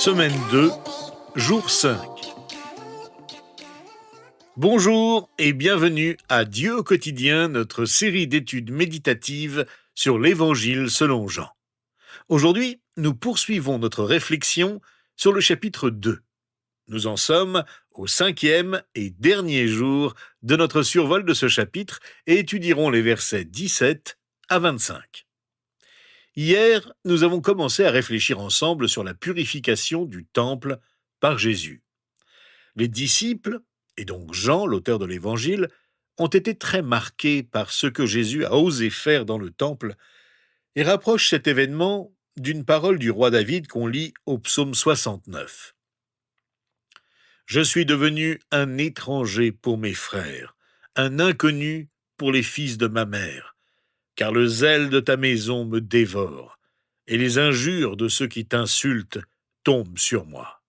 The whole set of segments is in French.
Semaine 2, jour 5. Bonjour et bienvenue à Dieu au quotidien, notre série d'études méditatives sur l'Évangile selon Jean. Aujourd'hui, nous poursuivons notre réflexion sur le chapitre 2. Nous en sommes au 5e et dernier jour de notre survol de ce chapitre et étudierons les versets 17 à 25. Hier, nous avons commencé à réfléchir ensemble sur la purification du temple par Jésus. Les disciples, et donc Jean, l'auteur de l'Évangile, ont été très marqués par ce que Jésus a osé faire dans le temple et rapprochent cet événement d'une parole du roi David qu'on lit au psaume 69. « Je suis devenu un étranger pour mes frères, un inconnu pour les fils de ma mère, car le zèle de ta maison me dévore, et les injures de ceux qui t'insultent tombent sur moi. »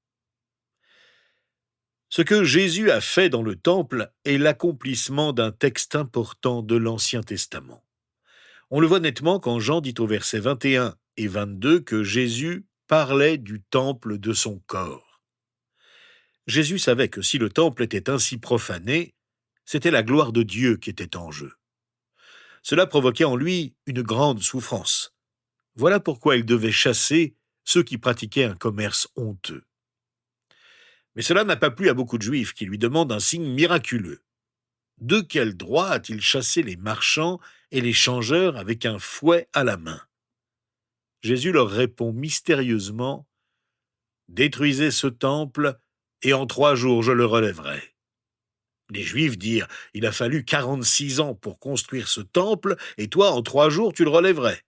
Ce que Jésus a fait dans le temple est l'accomplissement d'un texte important de l'Ancien Testament. On le voit nettement quand Jean dit au verset 21 et 22 que Jésus parlait du temple de son corps. Jésus savait que si le temple était ainsi profané, c'était la gloire de Dieu qui était en jeu. Cela provoquait en lui une grande souffrance. Voilà pourquoi il devait chasser ceux qui pratiquaient un commerce honteux. Mais cela n'a pas plu à beaucoup de Juifs qui lui demandent un signe miraculeux. De quel droit a-t-il chassé les marchands et les changeurs avec un fouet à la main ? Jésus leur répond mystérieusement : « Détruisez ce temple, et en 3 jours je le relèverai. » Les Juifs dirent : « Il a fallu 46 ans pour construire ce temple, et toi, en 3 jours, tu le relèverais. »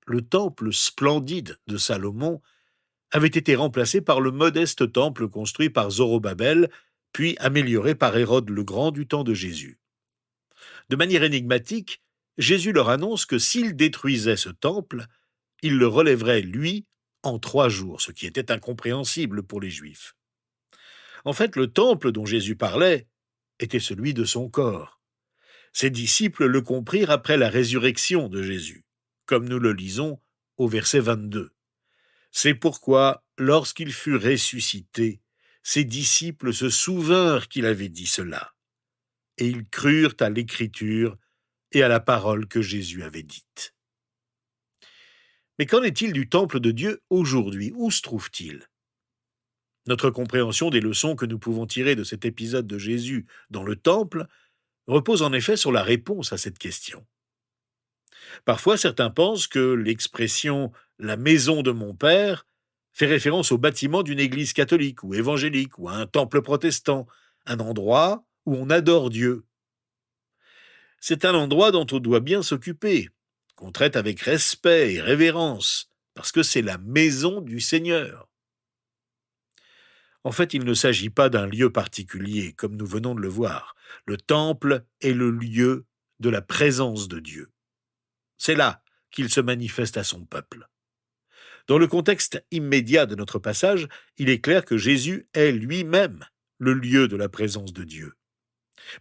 Le temple splendide de Salomon avait été remplacé par le modeste temple construit par Zorobabel, puis amélioré par Hérode le Grand du temps de Jésus. De manière énigmatique, Jésus leur annonce que s'il détruisait ce temple, il le relèverait, lui, en 3 jours, ce qui était incompréhensible pour les Juifs. En fait, le temple dont Jésus parlait était celui de son corps. Ses disciples le comprirent après la résurrection de Jésus, comme nous le lisons au verset 22. C'est pourquoi, lorsqu'il fut ressuscité, ses disciples se souvinrent qu'il avait dit cela, et ils crurent à l'Écriture et à la parole que Jésus avait dite. Mais qu'en est-il du temple de Dieu aujourd'hui ? Où se trouve-t-il ? Notre compréhension des leçons que nous pouvons tirer de cet épisode de Jésus dans le temple repose en effet sur la réponse à cette question. Parfois, certains pensent que l'expression « la maison de mon père » fait référence au bâtiment d'une église catholique ou évangélique ou à un temple protestant, un endroit où on adore Dieu. C'est un endroit dont on doit bien s'occuper, qu'on traite avec respect et révérence, parce que c'est la maison du Seigneur. En fait, il ne s'agit pas d'un lieu particulier, comme nous venons de le voir. Le temple est le lieu de la présence de Dieu. C'est là qu'il se manifeste à son peuple. Dans le contexte immédiat de notre passage, il est clair que Jésus est lui-même le lieu de la présence de Dieu.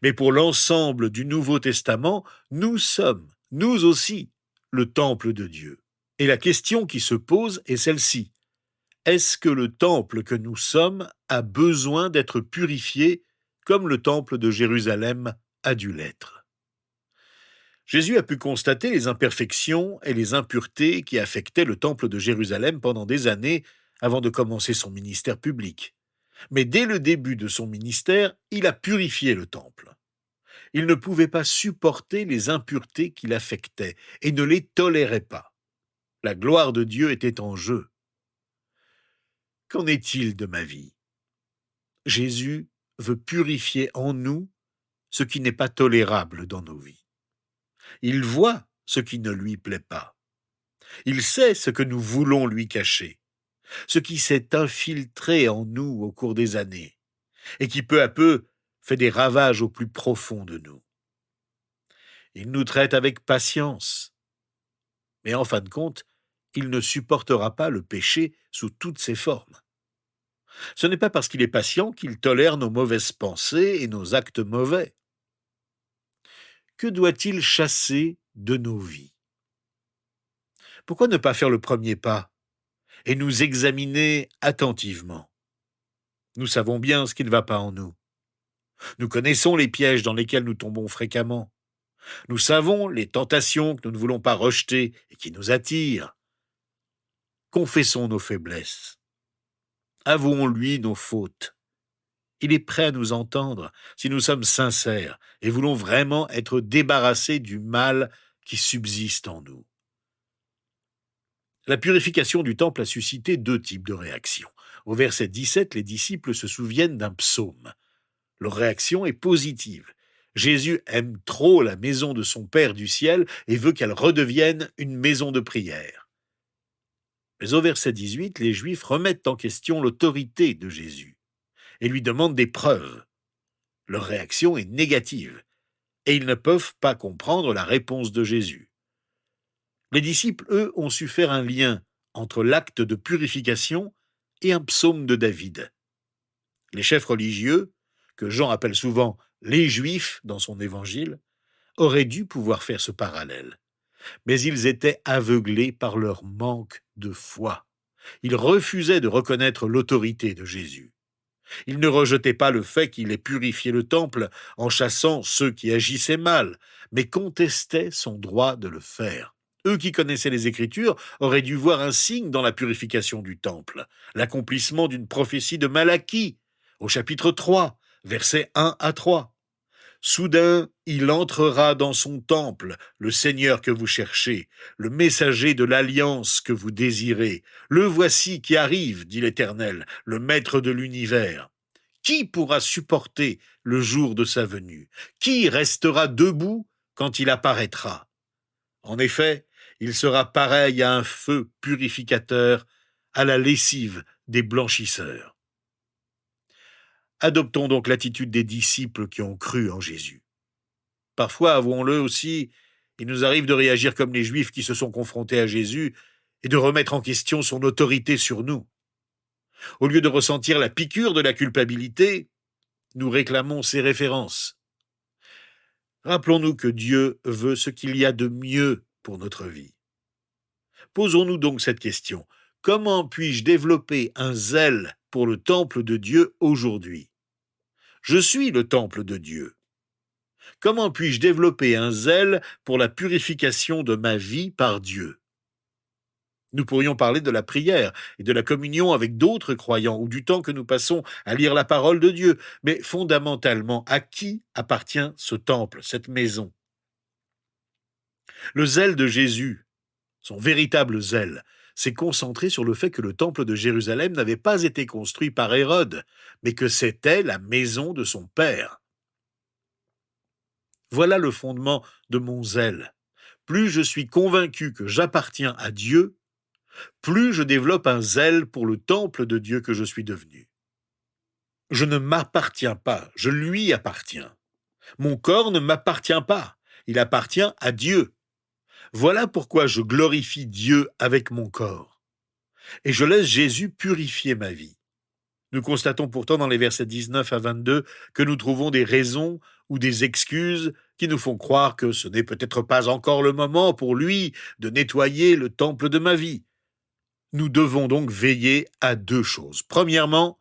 Mais pour l'ensemble du Nouveau Testament, nous sommes, nous aussi, le temple de Dieu. Et la question qui se pose est celle-ci. Est-ce que le temple que nous sommes a besoin d'être purifié comme le temple de Jérusalem a dû l'être ? Jésus a pu constater les imperfections et les impuretés qui affectaient le temple de Jérusalem pendant des années avant de commencer son ministère public. Mais dès le début de son ministère, il a purifié le temple. Il ne pouvait pas supporter les impuretés qui l'affectaient et ne les tolérait pas. La gloire de Dieu était en jeu. Qu'en est-il de ma vie ? Jésus veut purifier en nous ce qui n'est pas tolérable dans nos vies. Il voit ce qui ne lui plaît pas. Il sait ce que nous voulons lui cacher, ce qui s'est infiltré en nous au cours des années et qui peu à peu fait des ravages au plus profond de nous. Il nous traite avec patience, mais en fin de compte, il ne supportera pas le péché sous toutes ses formes. Ce n'est pas parce qu'il est patient qu'il tolère nos mauvaises pensées et nos actes mauvais. Que doit-il chasser de nos vies ? Pourquoi ne pas faire le premier pas ? et nous examiner attentivement. Nous savons bien ce qui ne va pas en nous. Nous connaissons les pièges dans lesquels nous tombons fréquemment. Nous savons les tentations que nous ne voulons pas rejeter et qui nous attirent. Confessons nos faiblesses. Avouons-lui nos fautes. Il est prêt à nous entendre si nous sommes sincères et voulons vraiment être débarrassés du mal qui subsiste en nous. La purification du temple a suscité deux types de réactions. Au verset 17, les disciples se souviennent d'un psaume. Leur réaction est positive. Jésus aime trop la maison de son Père du ciel et veut qu'elle redevienne une maison de prière. Mais au verset 18, les Juifs remettent en question l'autorité de Jésus et lui demandent des preuves. Leur réaction est négative et ils ne peuvent pas comprendre la réponse de Jésus. Les disciples, eux, ont su faire un lien entre l'acte de purification et un psaume de David. Les chefs religieux, que Jean appelle souvent les Juifs dans son évangile, auraient dû pouvoir faire ce parallèle. Mais ils étaient aveuglés par leur manque de foi. Ils refusaient de reconnaître l'autorité de Jésus. Ils ne rejetaient pas le fait qu'il ait purifié le temple en chassant ceux qui agissaient mal, mais contestaient son droit de le faire. Eux qui connaissaient les Écritures auraient dû voir un signe dans la purification du temple, l'accomplissement d'une prophétie de Malachie, au chapitre 3, versets 1 à 3. Soudain, il entrera dans son temple, le Seigneur que vous cherchez, le messager de l'alliance que vous désirez. Le voici qui arrive, dit l'Éternel, le Maître de l'univers. Qui pourra supporter le jour de sa venue? Qui restera debout quand il apparaîtra? En effet, il sera pareil à un feu purificateur, à la lessive des blanchisseurs. Adoptons donc l'attitude des disciples qui ont cru en Jésus. Parfois, avouons-le aussi, il nous arrive de réagir comme les Juifs qui se sont confrontés à Jésus et de remettre en question son autorité sur nous. Au lieu de ressentir la piqûre de la culpabilité, nous réclamons ses références. Rappelons-nous que Dieu veut ce qu'il y a de mieux pour notre vie. Posons-nous donc cette question. Comment puis-je développer un zèle pour le temple de Dieu aujourd'hui? Je suis le temple de Dieu. Comment puis-je développer un zèle pour la purification de ma vie par Dieu? Nous pourrions parler de la prière et de la communion avec d'autres croyants ou du temps que nous passons à lire la parole de Dieu. Mais fondamentalement, à qui appartient ce temple, cette maison? Le zèle de Jésus, son véritable zèle, s'est concentré sur le fait que le temple de Jérusalem n'avait pas été construit par Hérode, mais que c'était la maison de son Père. Voilà le fondement de mon zèle. Plus je suis convaincu que j'appartiens à Dieu, plus je développe un zèle pour le temple de Dieu que je suis devenu. Je ne m'appartiens pas, je lui appartiens. Mon corps ne m'appartient pas, il appartient à Dieu. Voilà pourquoi je glorifie Dieu avec mon corps. Et je laisse Jésus purifier ma vie. Nous constatons pourtant dans les versets 19 à 22 que nous trouvons des raisons ou des excuses qui nous font croire que ce n'est peut-être pas encore le moment pour lui de nettoyer le temple de ma vie. Nous devons donc veiller à deux choses. Premièrement,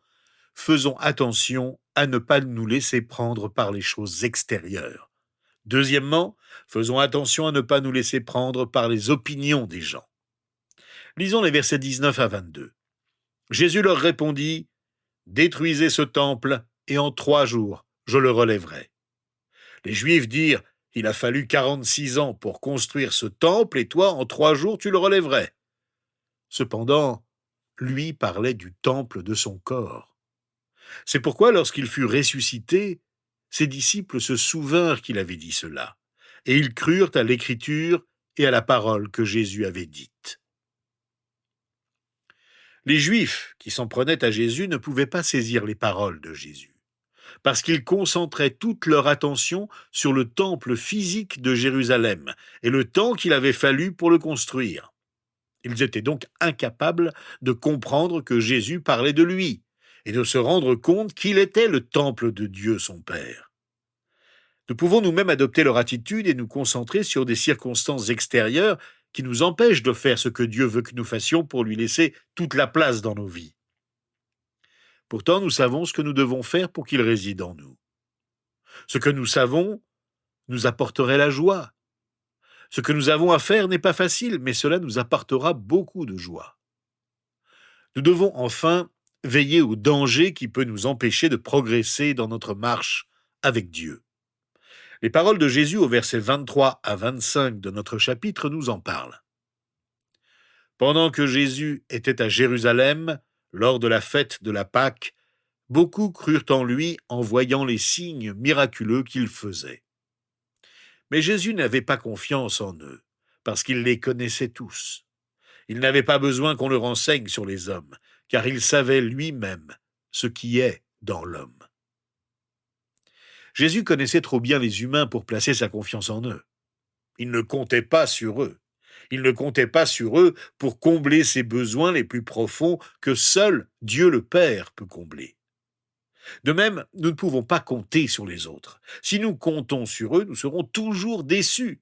faisons attention à ne pas nous laisser prendre par les choses extérieures. Deuxièmement, faisons attention à ne pas nous laisser prendre par les opinions des gens. Lisons les versets 19 à 22. Jésus leur répondit, « Détruisez ce temple, et en 3 jours, je le relèverai. » Les Juifs dirent, « Il a fallu 46 ans pour construire ce temple, et toi, en 3 jours, tu le relèverais. » Cependant, lui parlait du temple de son corps. C'est pourquoi, lorsqu'il fut ressuscité, ses disciples se souvinrent qu'il avait dit cela, et ils crurent à l'Écriture et à la parole que Jésus avait dite. Les Juifs qui s'en prenaient à Jésus ne pouvaient pas saisir les paroles de Jésus, parce qu'ils concentraient toute leur attention sur le temple physique de Jérusalem et le temps qu'il avait fallu pour le construire. Ils étaient donc incapables de comprendre que Jésus parlait de lui et de se rendre compte qu'il était le temple de Dieu son Père. Nous pouvons nous-mêmes adopter leur attitude et nous concentrer sur des circonstances extérieures qui nous empêchent de faire ce que Dieu veut que nous fassions pour lui laisser toute la place dans nos vies. Pourtant, nous savons ce que nous devons faire pour qu'il réside en nous. Ce que nous savons nous apporterait la joie. Ce que nous avons à faire n'est pas facile, mais cela nous apportera beaucoup de joie. Nous devons enfin veiller au danger qui peut nous empêcher de progresser dans notre marche avec Dieu. Les paroles de Jésus au verset 23 à 25 de notre chapitre nous en parlent. Pendant que Jésus était à Jérusalem, lors de la fête de la Pâque, beaucoup crurent en lui en voyant les signes miraculeux qu'il faisait. Mais Jésus n'avait pas confiance en eux, parce qu'il les connaissait tous. Il n'avait pas besoin qu'on le renseigne sur les hommes, car il savait lui-même ce qui est dans l'homme. Jésus connaissait trop bien les humains pour placer sa confiance en eux. Il ne comptait pas sur eux. Il ne comptait pas sur eux pour combler ses besoins les plus profonds que seul Dieu le Père peut combler. De même, nous ne pouvons pas compter sur les autres. Si nous comptons sur eux, nous serons toujours déçus,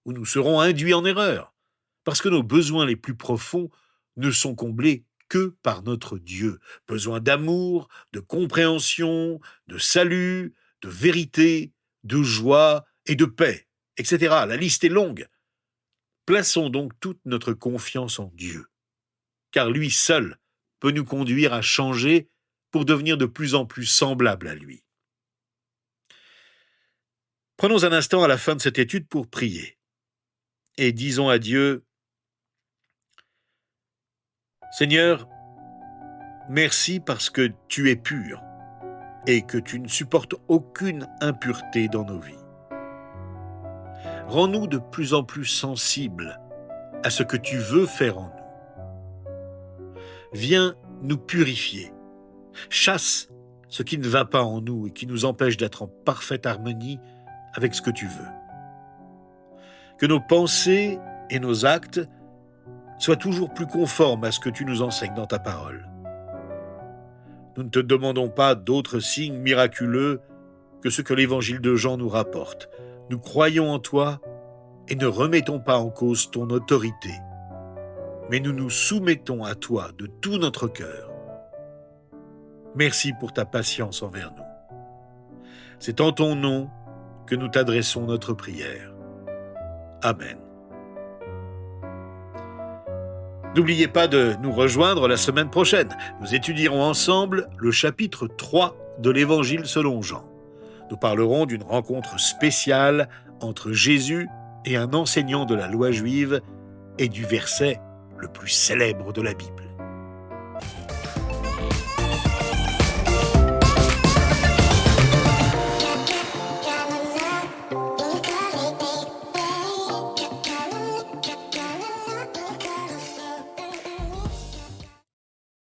ou nous serons induits en erreur, parce que nos besoins les plus profonds ne sont comblés que par notre Dieu. Besoin d'amour, de compréhension, de salut, de vérité, de joie et de paix, etc. La liste est longue. Plaçons donc toute notre confiance en Dieu, car lui seul peut nous conduire à changer pour devenir de plus en plus semblables à lui. Prenons un instant à la fin de cette étude pour prier et disons à Dieu: Seigneur, merci parce que tu es pur et que tu ne supportes aucune impureté dans nos vies. Rends-nous de plus en plus sensibles à ce que tu veux faire en nous. Viens nous purifier. Chasse ce qui ne va pas en nous et qui nous empêche d'être en parfaite harmonie avec ce que tu veux. Que nos pensées et nos actes soient toujours plus conformes à ce que tu nous enseignes dans ta parole. Nous ne te demandons pas d'autres signes miraculeux que ce que l'évangile de Jean nous rapporte. Nous croyons en toi et ne remettons pas en cause ton autorité, mais nous nous soumettons à toi de tout notre cœur. Merci pour ta patience envers nous. C'est en ton nom que nous t'adressons notre prière. Amen. N'oubliez pas de nous rejoindre la semaine prochaine. Nous étudierons ensemble le chapitre 3 de l'Évangile selon Jean. Nous parlerons d'une rencontre spéciale entre Jésus et un enseignant de la loi juive et du verset le plus célèbre de la Bible.